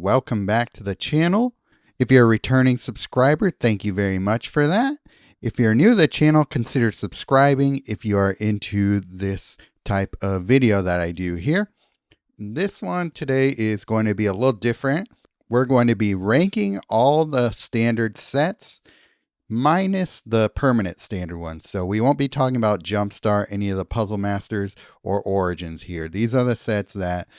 welcome back to the channel. If you're a returning subscriber, thank you very much for that. If you're new to the channel, consider subscribing if you are into this type of video that I do here. This one today is going to be a little different. We're going to be ranking all the standard sets minus the permanent standard ones. So we won't be talking about Jumpstart, any of the Puzzle Masters, or Origins here. These are the sets that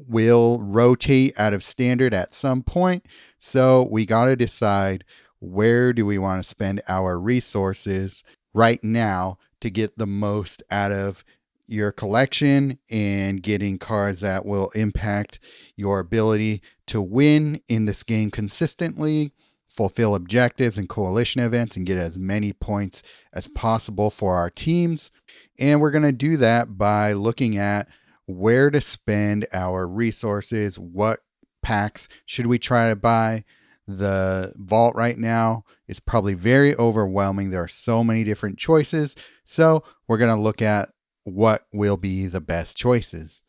will rotate out of standard at some point. So we got to decide, where do we want to spend our resources right now to get the most out of your collection and getting cards that will impact your ability to win in this game consistently, fulfill objectives and coalition events, and get as many points as possible for our teams. And we're going to do that by looking at where to spend our resources. What packs should we try to buy? The vault right now is probably very overwhelming. There are so many different choices. So we're going to look at what will be the best choices.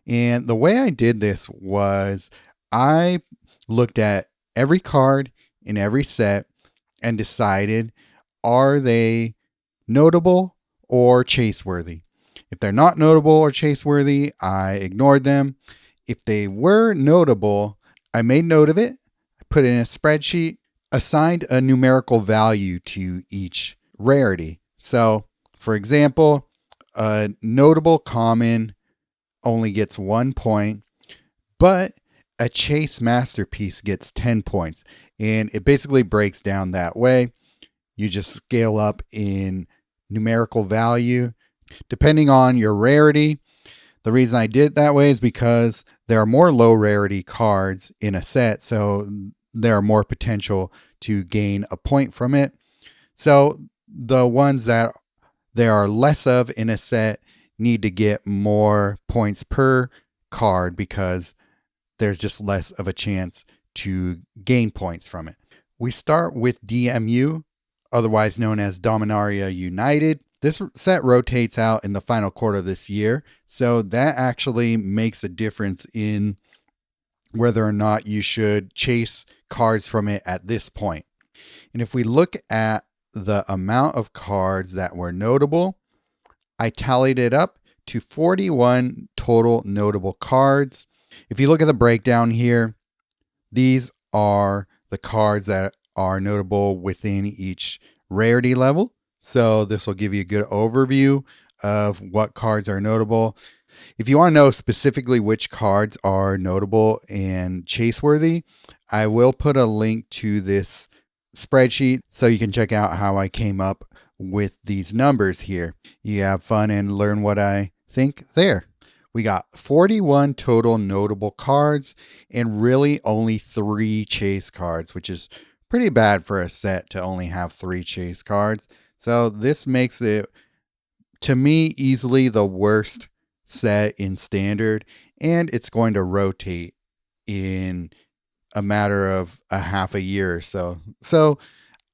And the way I did this was I looked at every card in every set and decided, are they notable or chase-worthy? If they're not notable or chase-worthy, I ignored them. If they were notable, I made note of it, put it in a spreadsheet, assigned a numerical value to each rarity. So, for example, a notable common only gets 1 point, but a chase masterpiece gets 10 points. And it basically breaks down that way. You just scale up in numerical value depending on your rarity. The reason I did it that way is because there are more low rarity cards in a set, so there are more potential to gain a point from it. So the ones that there are less of in a set need to get more points per card because there's just less of a chance to gain points from it. We start with DMU, otherwise known as Dominaria United. This set rotates out in the final quarter of this year, so that actually makes a difference in whether or not you should chase cards from it at this point. And if we look at the amount of cards that were notable, I tallied it up to 41 total notable cards. If you look at the breakdown here, these are the cards that are notable within each rarity level. So this will give you a good overview of what cards are notable. If you want to know specifically which cards are notable and chase-worthy, I will put a link to this spreadsheet so you can check out how I came up with these numbers here. You have fun and learn what I think there. We got 41 total notable cards and really only 3 chase cards, which is pretty bad for a set to only have 3 chase cards. So this makes it, to me, easily the worst set in standard, and it's going to rotate in a matter of a half a year or so. So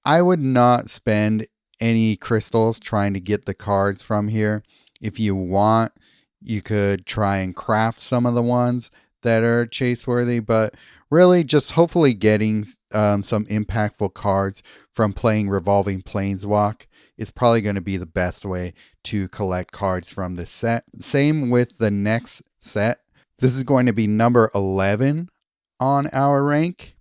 I would not spend any crystals trying to get the cards from here. If you want, you could try and craft some of the ones that are chase-worthy, but really just hopefully getting some impactful cards from playing Revolving Planeswalk is probably going to be the best way to collect cards from this set. Same with the next set. This is going to be number 11 on our rank.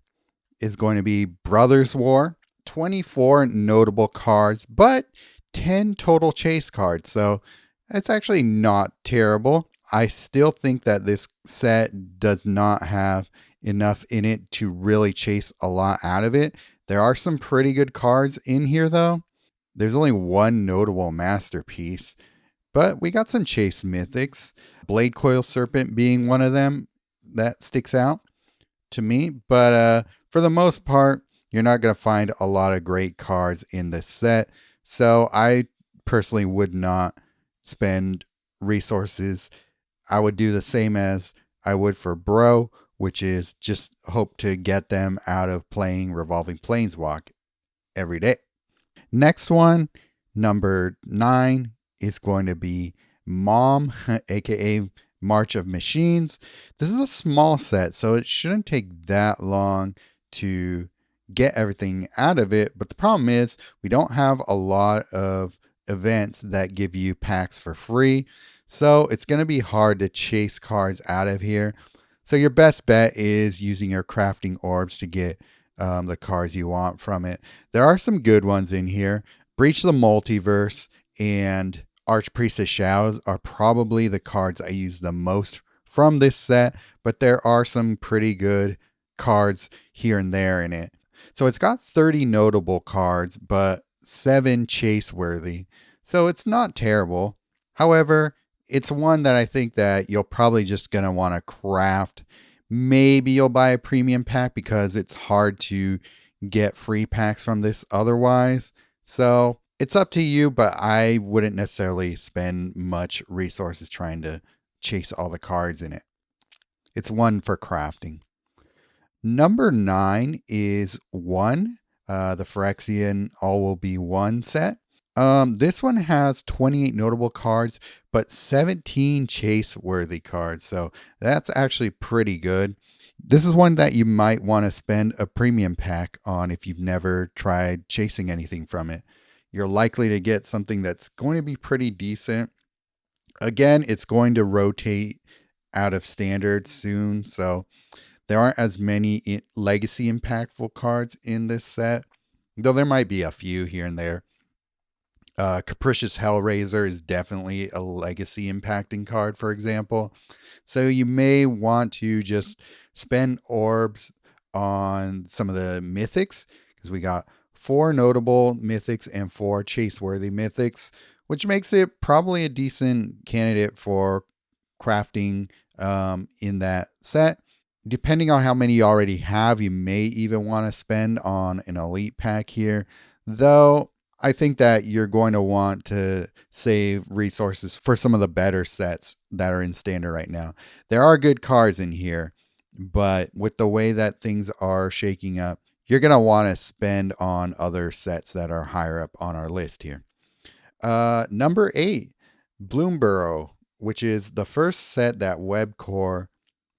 Is going to be Brothers War. 24 notable cards, but 10 total chase cards. So that's actually not terrible. I still think that this set does not have enough in it to really chase a lot out of it. There are some pretty good cards in here though. There's only 1 notable masterpiece, but we got some chase mythics. Blade Coil Serpent being one of them that sticks out to me. But for the most part, you're not going to find a lot of great cards in this set. So I personally would not spend resources. I would do the same as I would for Bro, which is just hope to get them out of playing Revolving Planeswalk every day. Next one, number 9, is going to be Mom, aka March of Machines. This is a small set, so it shouldn't take that long to get everything out of it. But the problem is we don't have a lot of events that give you packs for free. So it's going to be hard to chase cards out of here. So your best bet is using your crafting orbs to get the cards you want from it. There are some good ones in here. Breach the Multiverse and Archpriestess Shadows are probably the cards I use the most from this set, but there are some pretty good cards here and there in it. So it's got 30 notable cards, but 7 chase-worthy. So it's not terrible. However, it's one that I think that you'll probably just going to want to craft. Maybe you'll buy a premium pack because it's hard to get free packs from this otherwise. So it's up to you, but I wouldn't necessarily spend much resources trying to chase all the cards in it. It's one for crafting. Number 9 is 1, the Phyrexian All Will Be One set. This one has 28 notable cards, but 17 chase-worthy cards. So that's actually pretty good. This is one that you might want to spend a premium pack on if you've never tried chasing anything from it. You're likely to get something that's going to be pretty decent. Again, it's going to rotate out of standard soon, so there aren't as many legacy impactful cards in this set, though there might be a few here and there. Capricious Hellraiser is definitely a legacy impacting card, for example. So you may want to just spend orbs on some of the mythics, because we got 4 notable mythics and 4 chase-worthy mythics, which makes it probably a decent candidate for crafting in that set. Depending on how many you already have, you may even want to spend on an elite pack here, though I think that you're going to want to save resources for some of the better sets that are in standard right now. There are good cards in here, but with the way that things are shaking up, you're going to want to spend on other sets that are higher up on our list here. Number 8, Bloomburrow, which is the first set that Webcore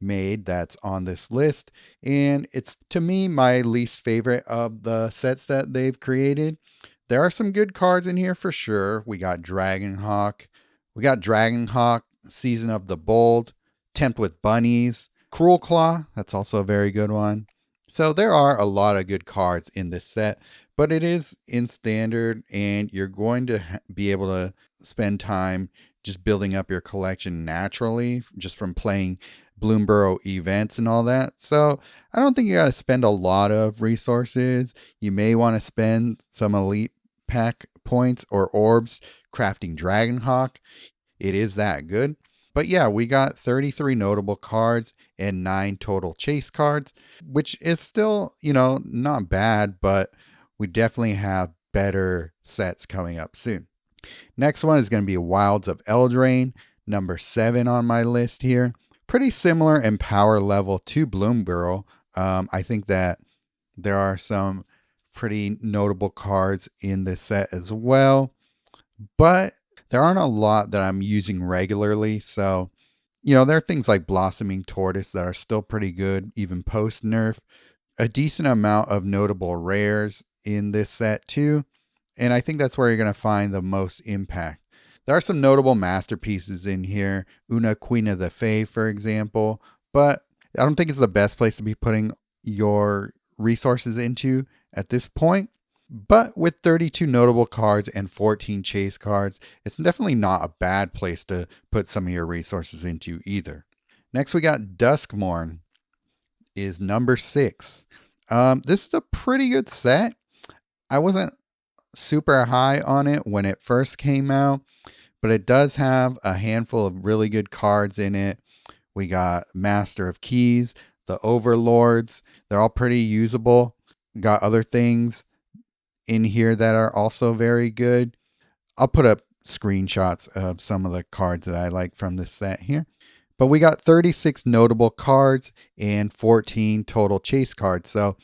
made that's on this list, and it's, to me, my least favorite of the sets that they've created. There are some good cards in here for sure. We got Dragonhawk, Season of the Bold, Tempt with Bunnies, Cruel Claw, that's also a very good one. So there are a lot of good cards in this set, but it is in standard, and you're going to be able to spend time just building up your collection naturally just from playing Bloomburrow events and all that. So I don't think you got to spend a lot of resources. You may want to spend some elite pack points or orbs crafting Dragonhawk. It is that good. But yeah, we got 33 notable cards and 9 total chase cards, which is still, not bad, but we definitely have better sets coming up soon. Next one is going to be Wilds of Eldraine, number 7 on my list here. Pretty similar in power level to Bloomburrow. I think that there are some pretty notable cards in this set as well, but there aren't a lot that I'm using regularly. So, there are things like Blossoming Tortoise that are still pretty good, even post nerf. A decent amount of notable rares in this set too, and I think that's where you're going to find the most impact. There are some notable masterpieces in here. Una, Queen of the Fae, for example, but I don't think it's the best place to be putting your resources into at this point. But with 32 notable cards and 14 chase cards, it's definitely not a bad place to put some of your resources into either. Next, we got Duskmourn, is number 6. This is a pretty good set. I wasn't super high on it when it first came out, but it does have a handful of really good cards in it. We got Master of Keys, the Overlords. They're all pretty usable. Got other things in here that are also very good. I'll put up screenshots of some of the cards that I like from this set here. But we got 36 notable cards and 14 total chase cards. So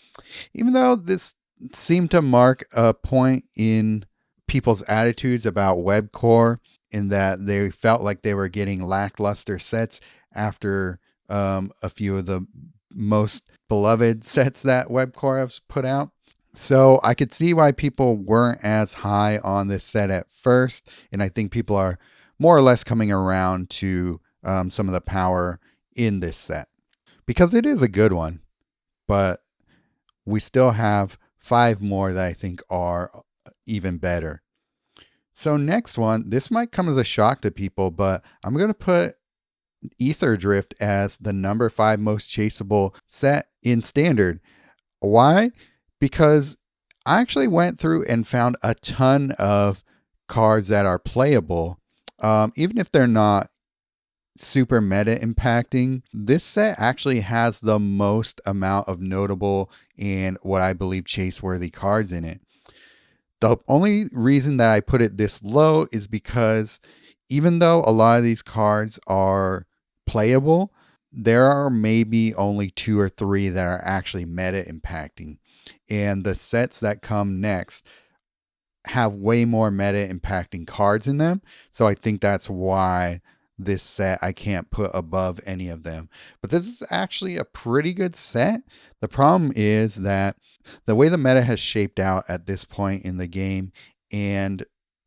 even though this seemed to mark a point in people's attitudes about webcore, in that they felt like they were getting lackluster sets after a few of the most beloved sets that webcore has put out. So I could see why people weren't as high on this set at first, and I think people are more or less coming around to some of the power in this set, because it is a good one, but we still have 5 more that I think are even better. So next one, this might come as a shock to people, but I'm going to put Ether Drift as the number 5 most chaseable set in Standard. Why? Because I actually went through and found a ton of cards that are playable, even if they're not super meta impacting. This set actually has the most amount of notable and what I believe chase worthy cards in it. The only reason that I put it this low is because even though a lot of these cards are playable, there are maybe only 2 or 3 that are actually meta impacting. And the sets that come next have way more meta impacting cards in them. So I think that's why this set I can't put above any of them. But this is actually a pretty good set. The problem is that the way the meta has shaped out at this point in the game, and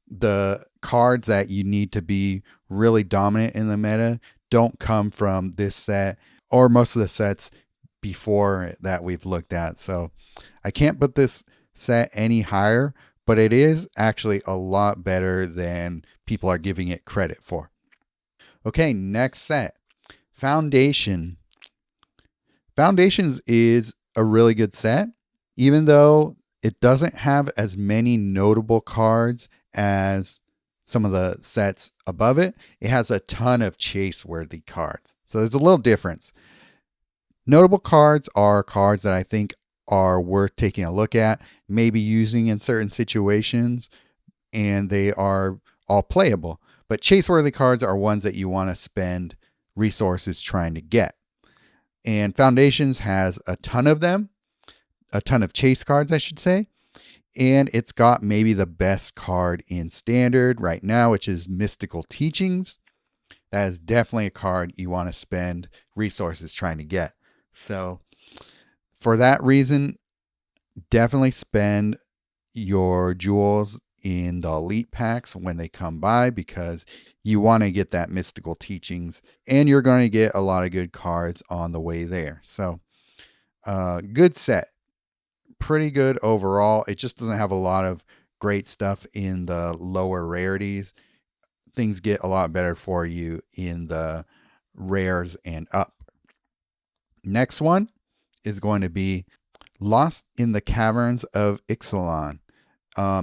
the cards that you need to be really dominant in the meta don't come from this set or most of the sets before that we've looked at. So I can't put this set any higher, but it is actually a lot better than people are giving it credit for. Okay, next set, Foundation. Foundations is a really good set, even though it doesn't have as many notable cards as some of the sets above it. It has a ton of chase-worthy cards. So there's a little difference. Notable cards are cards that I think are worth taking a look at, maybe using in certain situations, and they are all playable. But chase-worthy cards are ones that you want to spend resources trying to get. And Foundations has a ton of them, a ton of chase cards, I should say. And it's got maybe the best card in Standard right now, which is Mystical Teachings. That is definitely a card you want to spend resources trying to get. So for that reason, definitely spend your jewels in the elite packs when they come by, because you want to get that Mystical Teachings, and you're going to get a lot of good cards on the way there. So good set, pretty good overall. It just doesn't have a lot of great stuff in the lower rarities. Things get a lot better for you in the rares and up. Next one is going to be Lost in the Caverns of Ixalan.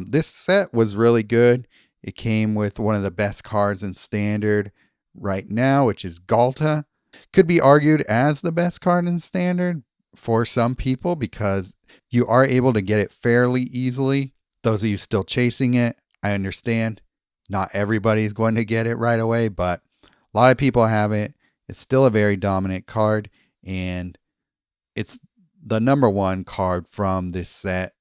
This set was really good. It came with one of the best cards in Standard right now, which is Galta. Could be argued as the best card in Standard for some people, because you are able to get it fairly easily. Those of you still chasing it, I understand. Not everybody's going to get it right away, but a lot of people have it. It's still a very dominant card, and it's the number 1 card from this set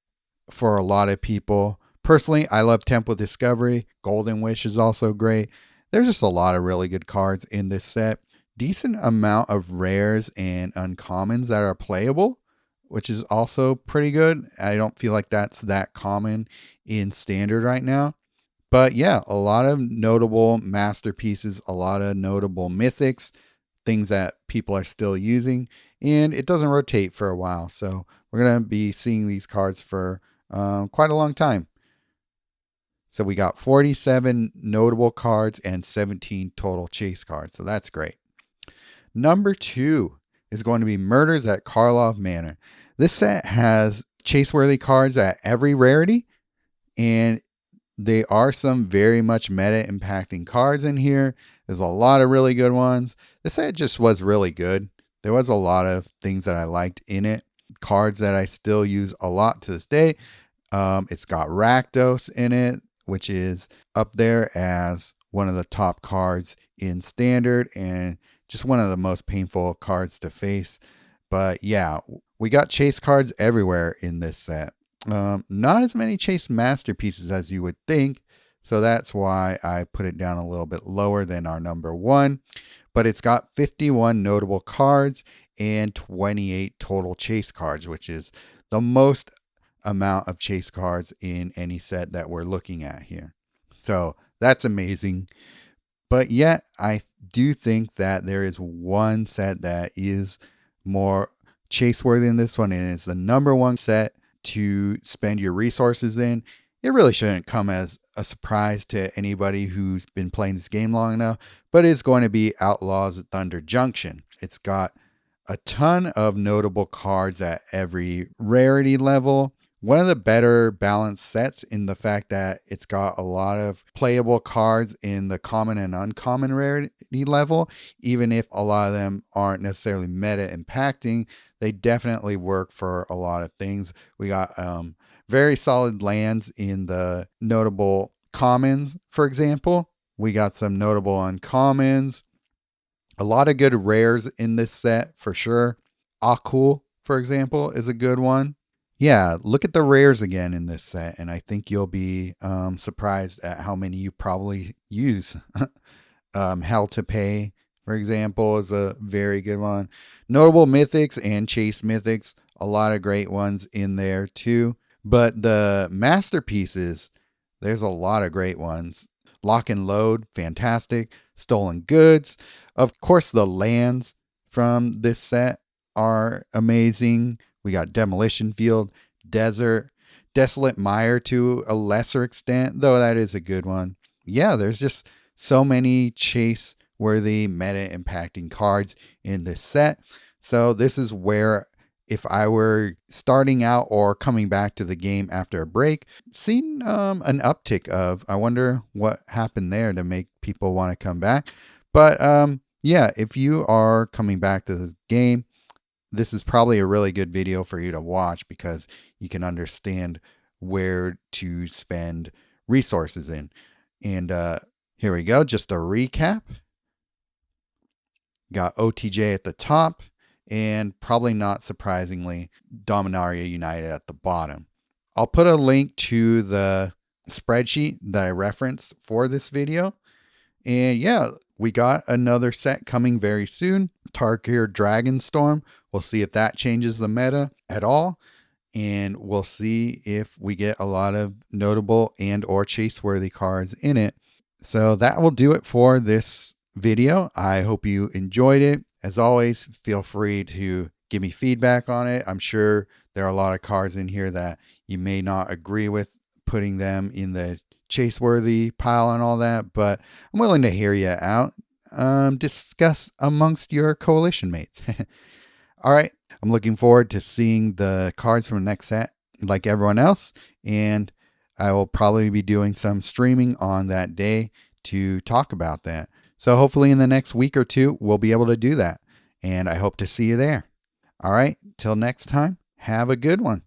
for a lot of people. Personally, I love Temple Discovery. Golden Wish is also great. There's just a lot of really good cards in this set. Decent amount of rares and uncommons that are playable, which is also pretty good. I don't feel like that's that common in Standard right now. But yeah, a lot of notable masterpieces, a lot of notable mythics, things that people are still using, and it doesn't rotate for a while. So we're going to be seeing these cards for quite a long time. So we got 47 notable cards and 17 total chase cards. So that's great. Number 2 is going to be Murders at Karlov Manor. This set has chase-worthy cards at every rarity, and there are some very much meta impacting cards in here. There's a lot of really good ones. This set just was really good. There was a lot of things that I liked in it. Cards that I still use a lot to this day. It's got Rakdos in it, which is up there as one of the top cards in Standard, and just one of the most painful cards to face. But yeah, we got chase cards everywhere in this set. Not as many Chase masterpieces as you would think. So that's why I put it down a little bit lower than our number one. But it's got 51 notable cards and 28 total chase cards, which is the most amount of chase cards in any set that we're looking at here. So that's amazing. But yet, I do think that there is one set that is more chase worthy than this one, and it's the number one set to spend your resources in. It really shouldn't come as a surprise to anybody who's been playing this game long enough, but it's going to be Outlaws at Thunder Junction. It's got a ton of notable cards at every rarity level. One of the better balanced sets in the fact that it's got a lot of playable cards in the common and uncommon rarity level. Even if a lot of them aren't necessarily meta impacting, they definitely work for a lot of things. We got very solid lands in the notable commons, for example. We got some notable uncommons. A lot of good rares in this set for sure. Akul, for example, is a good one. Yeah, look at the rares again in this set, and I think you'll be surprised at how many you probably use. Hell to Pay, for example, is a very good one. Notable mythics and chase mythics, a lot of great ones in there too. But the masterpieces, there's a lot of great ones. Lock and Load, fantastic. Stolen Goods. Of course, the lands from this set are amazing. We got Demolition Field, Desert, Desolate Mire to a lesser extent, though that is a good one. Yeah, there's just so many chase-worthy meta-impacting cards in this set. So this is where, if I were starting out or coming back to the game after a break, seen an uptick of, I wonder what happened there to make people want to come back. But yeah, if you are coming back to the game, this is probably a really good video for you to watch because you can understand where to spend resources in. And here we go. Just a recap. Got OTJ at the top, and probably not surprisingly, Dominaria United at the bottom. I'll put a link to the spreadsheet that I referenced for this video. And yeah, we got another set coming very soon. Tarkir Dragonstorm. We'll see if that changes the meta at all. And we'll see if we get a lot of notable and or chase-worthy cards in it. So that will do it for this video. I hope you enjoyed it. As always, feel free to give me feedback on it. I'm sure there are a lot of cards in here that you may not agree with putting them in the chase-worthy pile and all that, but I'm willing to hear you out. Discuss amongst your coalition mates. All right. I'm looking forward to seeing the cards from the next set like everyone else, and I will probably be doing some streaming on that day to talk about that. So hopefully in the next week or two, we'll be able to do that, and I hope to see you there. All right. Till next time, have a good one.